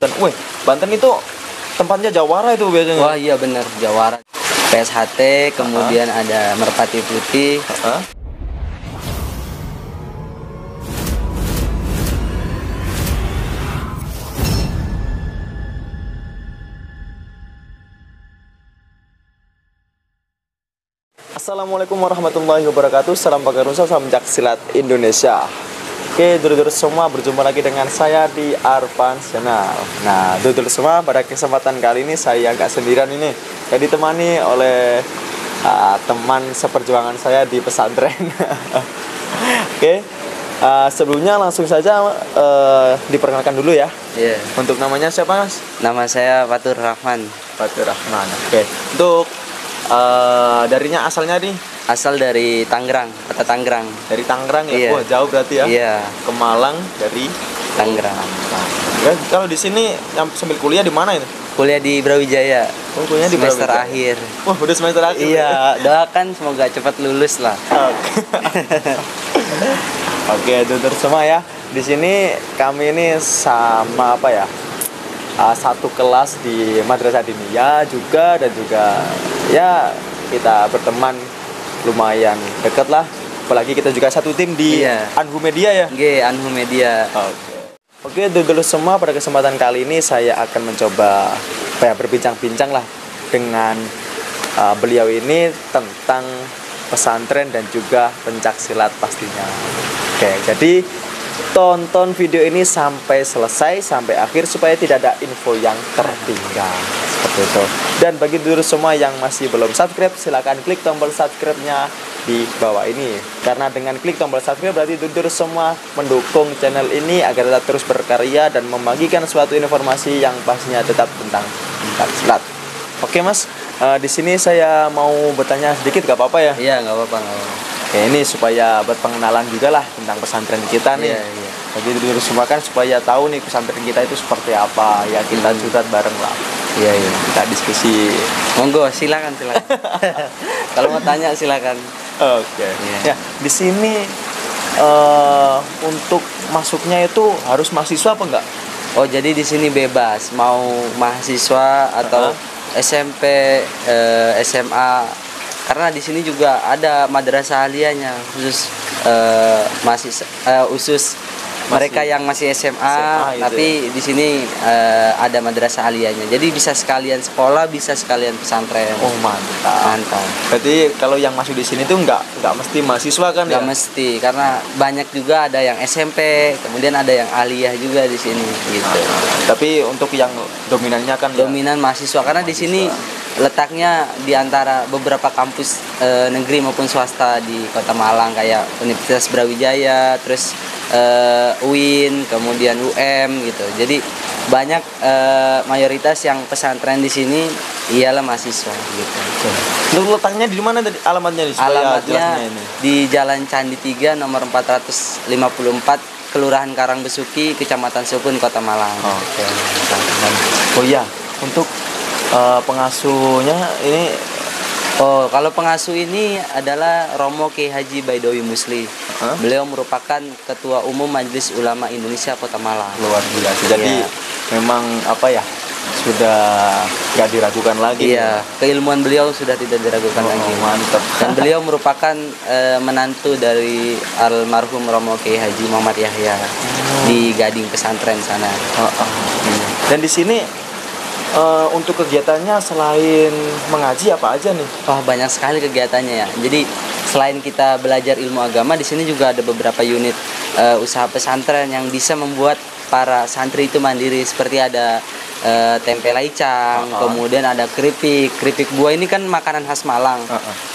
Wih, Banten itu tempatnya Jawara itu biasanya. Wah iya bener, Jawara. PSHT, kemudian ada Merpati Putih. Assalamualaikum warahmatullahi wabarakatuh. Salam Pagarusa, salam Jaksilat Indonesia. Oke, dulur-dulur semua, berjumpa lagi dengan saya di Arpan Channel. Nah, dulur-dulur semua, pada kesempatan kali ini saya agak sendirian ini. Saya ditemani oleh teman seperjuangan saya di pesantren. Oke, sebelumnya langsung saja diperkenalkan dulu ya. Iya. Untuk namanya siapa, Mas? Nama saya Fatur Rahman. Fatur Rahman. Oke, untuk darinya asalnya nih Asal dari Tangerang, kota Tangerang. dari Tangerang ya. Iya. Wah, jauh berarti ya. Iya, Ke Malang dari Tangerang. Ya, kalau di sini sambil kuliah di mana itu? Kuliah di Brawijaya. Oh, kuliahnya di Semester Brawijaya. akhir. Wah, udah semester akhir. Iya, doakan semoga cepat lulus lah. Oke, dulur semua ya. Di sini kami ini sama apa ya? Satu kelas di Madrasah Diniyah juga, dan juga ya kita berteman lumayan dekat lah. Apalagi kita juga satu tim di Iya. Anhu Media ya. G Anhu Media. Oke, dulur semua, pada kesempatan kali ini saya akan mencoba berbincang-bincang lah dengan beliau ini tentang pesantren dan juga pencaksilat pastinya. Oke, jadi tonton video ini sampai selesai, sampai akhir, supaya tidak ada info yang tertinggal seperti itu. Dan bagi dulur semua yang masih belum subscribe, silakan klik tombol subscribe-nya di bawah ini. Karena dengan klik tombol subscribe berarti dulur semua mendukung channel ini agar tetap terus berkarya dan membagikan suatu informasi yang pastinya tetap tentang pencaksilat. Oke, Mas, di sini saya mau bertanya sedikit, gak apa-apa ya? Iya, nggak apa-apa, nggak apa-apa. Oke, ini supaya buat pengenalan juga lah tentang pesantren kita nih. Iya, iya. Bagi dulur semua kan supaya tahu nih pesantren kita itu seperti apa. Ya, kita curhat bareng lah. Iya, iya. Kita diskusi. Monggo, silakan. Kalau mau tanya silakan. Oke. Iya. Ya, di sini untuk masuknya itu harus mahasiswa apa enggak? Oh, jadi di sini bebas mau mahasiswa atau SMP, SMA. Karena di sini juga ada madrasah aliyahnya khusus khusus mereka yang masih SMA gitu tapi ya? di sini ada madrasah aliyahnya. Jadi bisa sekalian sekolah, bisa sekalian pesantren. Oh, mantap. Mantap. Berarti kalau yang masuk di sini tuh enggak mesti mahasiswa kan Nggak ya? mesti, karena banyak juga ada yang SMP, kemudian ada yang aliyah juga di sini gitu. Tapi untuk yang dominannya kan ya? Dominan mahasiswa karena di sini letaknya di antara beberapa kampus negeri maupun swasta di Kota Malang, kayak Universitas Brawijaya, terus UIN, kemudian UM gitu. Jadi banyak mayoritas yang pesantren di sini ialah mahasiswa gitu. Untuk letaknya di mana tadi alamatnya nih? Supaya Alamatnya jelasnya ini. di Jalan Candi 3 nomor 454, Kelurahan Karangbesuki, Kecamatan Sukun, Kota Malang. Oke. Oh iya, untuk pengasuhnya ini Oh, kalau pengasuh ini adalah Romo Kiai Haji Baidowi Musli. Beliau merupakan Ketua Umum Majelis Ulama Indonesia Kota Malang. luar biasa. Jadi Iya. memang apa ya, sudah nggak diragukan lagi. Iya, keilmuan beliau sudah tidak diragukan lagi. Mantap. Dan beliau merupakan menantu dari almarhum Romo Kiai Haji Muhammad Yahya di Gading Pesantren sana. Dan di sini untuk kegiatannya selain mengaji apa aja nih? Wah, banyak sekali kegiatannya ya. Jadi selain kita belajar ilmu agama, di sini juga ada beberapa unit usaha pesantren yang bisa membuat para santri itu mandiri. Seperti ada tempe laicang, kemudian ada keripik buah. Ini kan makanan khas Malang.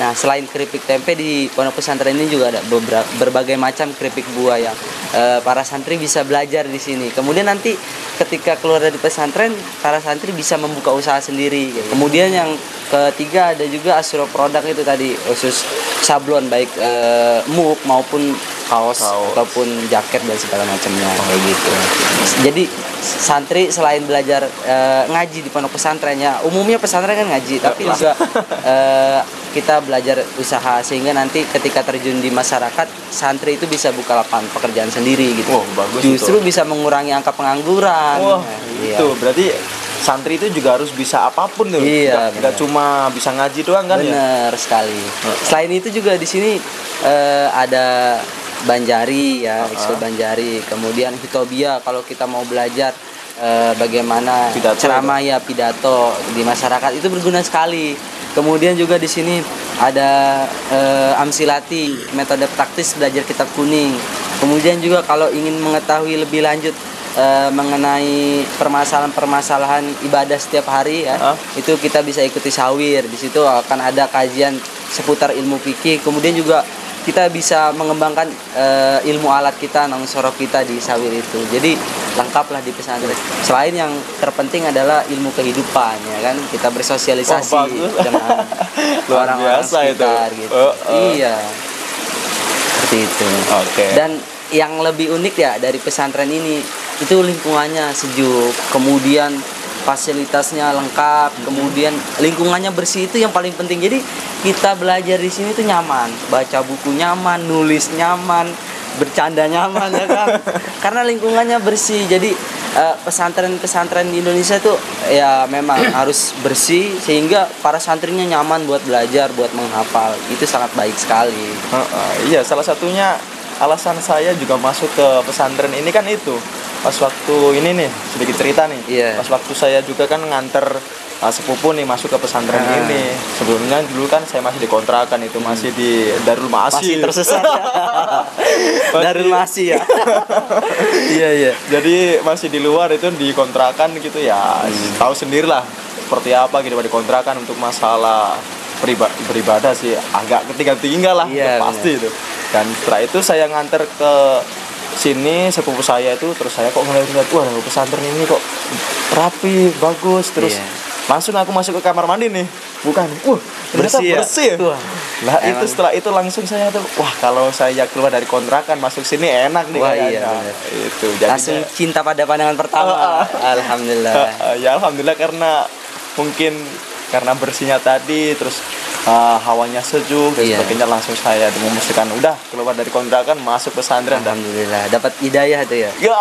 Nah, selain keripik tempe, di pondok pesantren ini juga ada berbagai macam keripik buah yang para santri bisa belajar di sini. Kemudian nanti ketika keluar dari pesantren, para santri bisa membuka usaha sendiri. Kemudian yang ketiga ada juga Asro produk itu tadi, khusus sablon baik muk maupun kaos ataupun jaket dan segala macamnya kayak gitu. Jadi santri selain belajar ngaji di pondok pesantrennya, umumnya pesantren kan ngaji, tapi juga kita belajar usaha sehingga nanti ketika terjun di masyarakat santri itu bisa buka lapangan pekerjaan sendiri gitu. Wah, bagus Justru itu. bisa mengurangi angka pengangguran. Wah, Iya. itu berarti santri itu juga harus bisa apapun tuh. Iya, Nggak benar. cuma bisa ngaji doang kan ya. Bener sekali. Selain itu juga di sini ada Banjari ya, ekskul Banjari. Kemudian Hitobia kalau kita mau belajar bagaimana Pidato ceramah ya pidato di masyarakat itu berguna sekali. Kemudian juga di sini ada Amsilati, metode praktis belajar kitab kuning. Kemudian juga kalau ingin mengetahui lebih lanjut mengenai permasalahan-permasalahan ibadah setiap hari ya, itu kita bisa ikuti sawir. Di situ akan ada kajian seputar ilmu fikih. Kemudian juga kita bisa mengembangkan ilmu alat kita, sorok kita di sawir itu. Jadi lengkaplah di pesantren. Selain yang terpenting adalah ilmu kehidupan ya kan, kita bersosialisasi bagus. dengan Luar orang-orang biasa itu. sekitar gitu. Iya. Seperti itu. Oke. Dan yang lebih unik ya dari pesantren ini itu lingkungannya sejuk, kemudian fasilitasnya lengkap, kemudian lingkungannya bersih, itu yang paling penting. Jadi kita belajar di sini tuh nyaman, baca buku nyaman, nulis nyaman, bercanda nyaman ya kan. Karena lingkungannya bersih. Jadi pesantren-pesantren di Indonesia tuh ya memang harus bersih sehingga para santrinya nyaman buat belajar, buat menghafal. Itu sangat baik sekali. Iya, salah satunya alasan saya juga masuk ke pesantren ini kan itu. Pas waktu ini nih, sedikit cerita nih. Iya. Pas waktu saya juga kan nganter sepupu nih masuk ke pesantren ini. Sebelumnya dulu kan saya masih di kontrakan itu, masih di Darul Masih Ma'asi. tersesat ya. Darul Ma'asi ya. Iya iya. Jadi masih di luar itu di kontrakan gitu ya. Tahu sendirilah seperti apa gitu di kontrakan untuk masalah beribadah sih agak ketinggal-tinggal lah, Iya, itu pasti itu. Dan setelah itu saya nganter ke sini sepupu saya itu, terus saya kok ngeliat wah pesantren ini kok rapi, bagus, terus Iya. langsung aku masuk ke kamar mandi nih, bukan, ternyata Bersih ya? bersih. Wah, Lah itu emang. setelah itu langsung saya tuh wah kalau saya keluar dari kontrakan masuk sini enak nih Wah, kayaknya. iya, bener. Itu jadinya Langsung cinta pada pandangan pertama. Alhamdulillah. ya alhamdulillah karena mungkin karena bersihnya tadi, terus hawanya sejuk dan Iya. sebagainya, langsung saya memutuskan udah keluar dari kontrakan masuk pesantren dan Alhamdulillah dapat hidayah tuh ya. ya.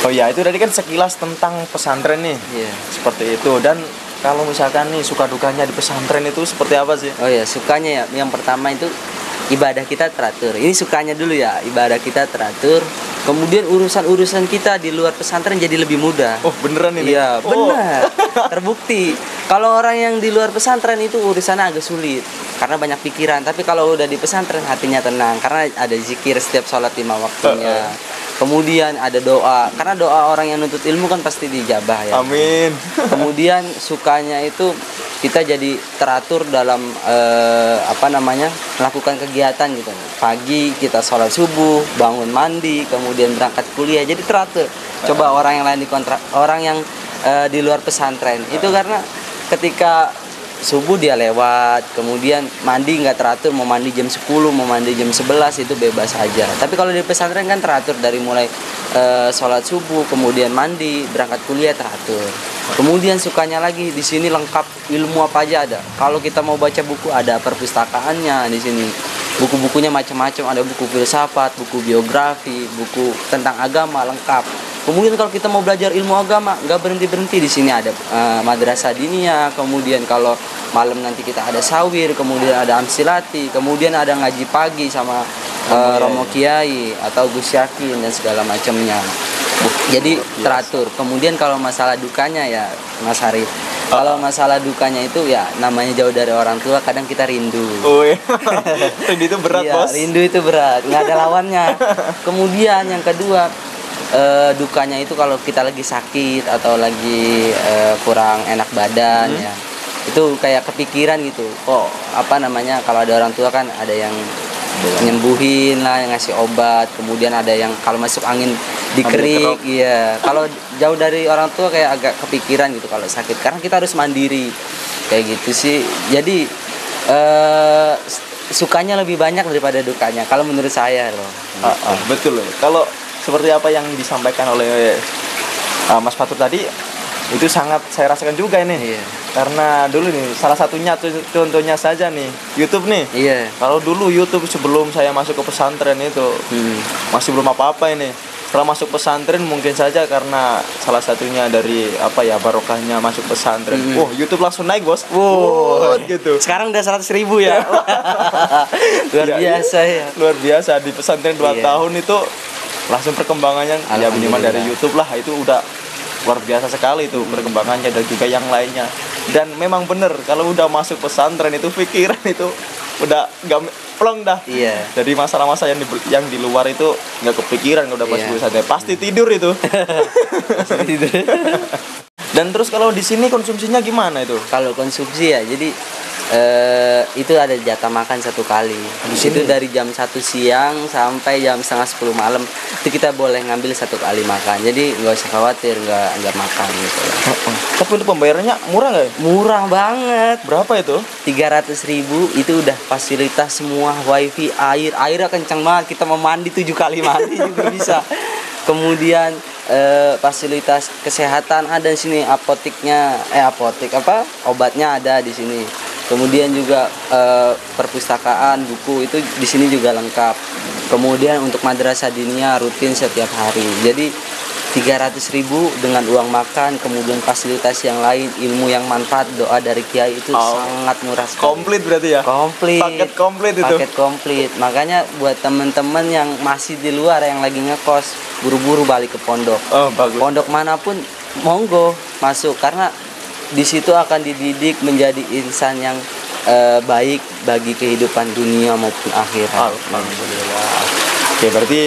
Oh ya, itu tadi kan sekilas tentang pesantren nih. Iya. Seperti itu. Dan kalau misalkan nih suka dukanya di pesantren itu seperti apa sih? Oh ya, sukanya ya yang pertama itu ibadah kita teratur. Ini sukanya dulu ya, ibadah kita teratur. Kemudian urusan-urusan kita di luar pesantren jadi lebih mudah. Oh, beneran ini? Iya, benar. Terbukti. Kalau orang yang di luar pesantren itu urusannya agak sulit karena banyak pikiran. Tapi kalau udah di pesantren hatinya tenang karena ada zikir setiap sholat 5 waktunya. Kemudian ada doa, karena doa orang yang nuntut ilmu kan pasti dijabah ya. Amin. Kemudian sukanya itu kita jadi teratur dalam melakukan kegiatan gitu. Pagi kita sholat subuh, bangun mandi, kemudian berangkat kuliah. Jadi teratur. Coba orang yang lain orang yang di luar pesantren itu karena ketika subuh dia lewat, kemudian mandi nggak teratur, mau mandi jam 10, mau mandi jam 11 itu bebas aja. Tapi kalau di pesantren kan teratur dari mulai sholat subuh, kemudian mandi, berangkat kuliah teratur. Kemudian sukanya lagi di sini lengkap ilmu apa aja ada. Kalau kita mau baca buku ada perpustakaannya di sini. Buku-bukunya macam-macam, ada buku filsafat, buku biografi, buku tentang agama lengkap. Kemudian kalau kita mau belajar ilmu agama, nggak berhenti-berhenti di sini ada madrasah diniyah. Kemudian kalau malam nanti kita ada sawir, kemudian ada amsilati, kemudian ada ngaji pagi sama Romo Kiai atau Gus Yakin dan segala macamnya. Jadi teratur. Kemudian kalau masalah dukanya ya Mas Harif, kalau masalah dukanya itu ya namanya jauh dari orang tua, kadang kita rindu. Oh iya. Rindu itu berat, Iya, Bos. rindu itu berat, nggak ada lawannya. Kemudian yang kedua, dukanya itu kalau kita lagi sakit atau lagi kurang enak badan ya, itu kayak kepikiran gitu. Kalau ada orang tua kan ada yang nyembuhin lah, yang ngasih obat, kemudian ada yang kalau masuk angin dikerik, iya. Kalau jauh dari orang tua kayak agak kepikiran gitu kalau sakit, karena kita harus mandiri kayak gitu sih. Jadi sukanya lebih banyak daripada dukanya kalau menurut saya loh. Betul loh. Kalau seperti apa yang disampaikan oleh Mas Fatur tadi, Itu sangat saya rasakan juga ini. Iya. Karena dulu nih salah satunya contohnya saja nih YouTube nih. Iya. Kalau dulu YouTube sebelum saya masuk ke pesantren itu masih belum apa-apa ini. Setelah masuk pesantren mungkin saja karena salah satunya dari apa ya, barokahnya masuk pesantren. YouTube langsung naik, Bos. Gitu. Sekarang udah 100.000 ya. Luar biasa ya. Luar biasa di pesantren 2 Iya. tahun itu langsung perkembangannya ya minimal dari YouTube lah, itu udah luar biasa sekali itu perkembangannya dan juga yang lainnya. Dan memang bener kalau udah masuk pesantren itu pikiran itu udah nggak plong dah. Iya. Jadi masalah-masalah yang di luar itu nggak kepikiran kalau udah masuk Iya. pesantren, pasti tidur itu. Dan terus kalau di sini konsumsinya gimana itu? Kalau konsumsi ya, jadi itu ada jatah makan 1 kali. Itu dari jam 1 siang sampai jam setengah 10 malam. Itu kita boleh ngambil 1 kali makan. Jadi nggak usah khawatir nggak makan gitu. Tapi untuk pembayarannya murah nggak ya? Murah banget. Berapa itu? 300.000 itu udah fasilitas semua, wifi, airnya kencang banget, kita mau mandi 7 kali mandi juga bisa. Kemudian fasilitas kesehatan ada di sini, obatnya ada di sini. Kemudian juga perpustakaan, buku itu di sini juga lengkap. Kemudian untuk madrasah diniyah rutin setiap hari. Jadi 300.000 dengan uang makan, kemudian fasilitas yang lain, ilmu yang manfaat, doa dari kiai itu sangat murah sekali. Komplit berarti ya? Komplit. Paket komplit itu. Paket komplit. Makanya buat teman-teman yang masih di luar yang lagi ngekos, buru-buru balik ke pondok. Oh, bagus. Pondok manapun monggo masuk, karena di situ akan dididik menjadi insan yang baik bagi kehidupan dunia maupun akhirat. Alhamdulillah. Oke, berarti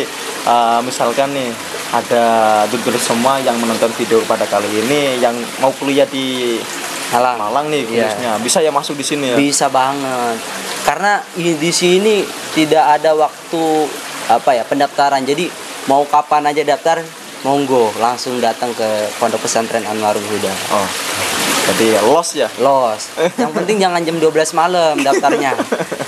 misalkan nih ada dulur semua yang menonton video pada kali ini yang mau kuliah di Malang nih khususnya, bisa ya masuk di sini ya? Bisa banget. Karena di sini tidak ada waktu pendaftaran. Jadi mau kapan aja daftar, monggo langsung datang ke Pondok Pesantren Anwarul Huda. Oh. Jadi los ya? Los. Yang penting jangan jam 12 malam daftarnya.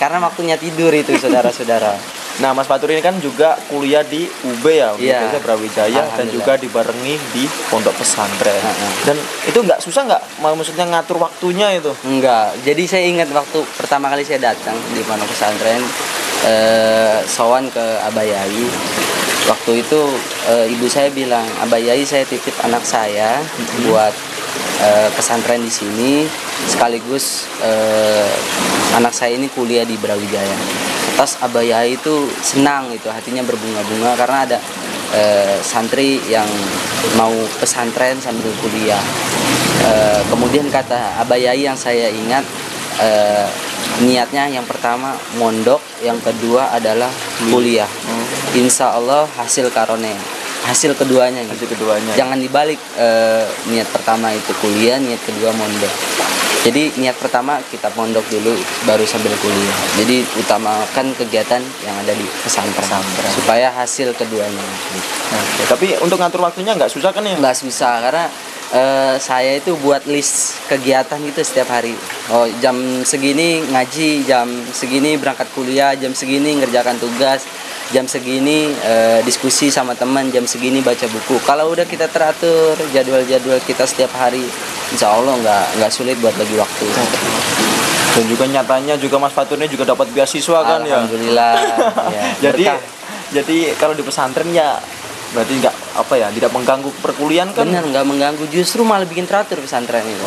Karena waktunya tidur itu, saudara-saudara. Nah, Mas Fatur ini kan juga kuliah di UB ya, Universitas Brawijaya, dan juga dibarengi di pondok pesantren. Dan itu nggak susah nggak? Maksudnya ngatur waktunya itu? Enggak. Jadi saya ingat waktu pertama kali saya datang di pondok pesantren, sowan ke Abah Yai. Waktu itu ibu saya bilang, Abah Yai saya titip anak saya buat pesantren di sini, sekaligus anak saya ini kuliah di Brawijaya. Terus Abah Yai itu senang, itu hatinya berbunga-bunga karena ada santri yang mau pesantren sambil kuliah. Kemudian kata Abah Yai yang saya ingat, niatnya yang pertama mondok, yang kedua adalah kuliah. Insya Allah hasil karone, hasil keduanya. Jangan dibalik, niat pertama itu kuliah, niat kedua mondok. Jadi niat pertama kita mondok dulu, baru sambil kuliah. Jadi utamakan kegiatan yang ada di pesantren. Supaya hasil keduanya. Oke, tapi untuk ngatur waktunya nggak susah kan ya? Nggak susah, karena saya itu buat list kegiatan gitu setiap hari. Oh, jam segini ngaji, jam segini berangkat kuliah, jam segini ngerjakan tugas, jam segini diskusi sama teman, jam segini baca buku. Kalau udah kita teratur jadwal-jadwal kita setiap hari, insya Allah nggak sulit buat bagi waktu. Dan juga nyatanya juga Mas Fatur ini juga dapat beasiswa kan ya? Alhamdulillah. Ya, jadi kalau di pesantren ya berarti tidak mengganggu perkuliahan kan? Benar, nggak mengganggu, justru malah bikin teratur pesantren itu.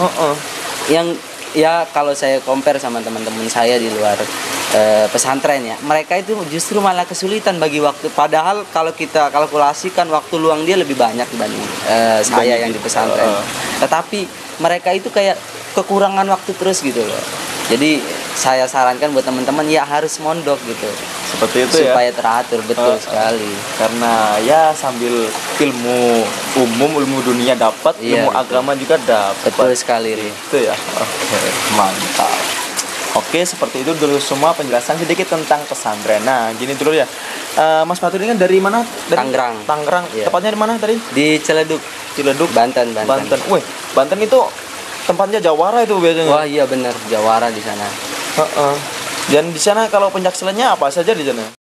Yang ya kalau saya compare sama teman-teman saya di luar pesantren ya, mereka itu justru malah kesulitan bagi waktu. Padahal kalau kita kalkulasikan waktu luang dia lebih banyak dibanding saya yang di pesantren. Tetapi mereka itu kayak kekurangan waktu terus gitu loh. Jadi saya sarankan buat teman-teman ya harus mondok gitu. Seperti itu supaya teratur, betul sekali. Karena ya sambil ilmu umum, ilmu dunia dapat, ilmu agama juga dapat. Betul sekali, itu ya. Oke, mantap. Oke, seperti itu dulu semua penjelasan sedikit tentang pesantren. Nah, gini dulu ya. Mas Fatur ini kan dari mana? Dari Tangerang. Iya. Tepatnya di mana tadi? Di Ciledug, Banten. Wih, Banten itu tempatnya jawara itu biasanya. Wah, iya benar, jawara di sana. Dan di sana kalau pencaksilatnya apa saja di sana?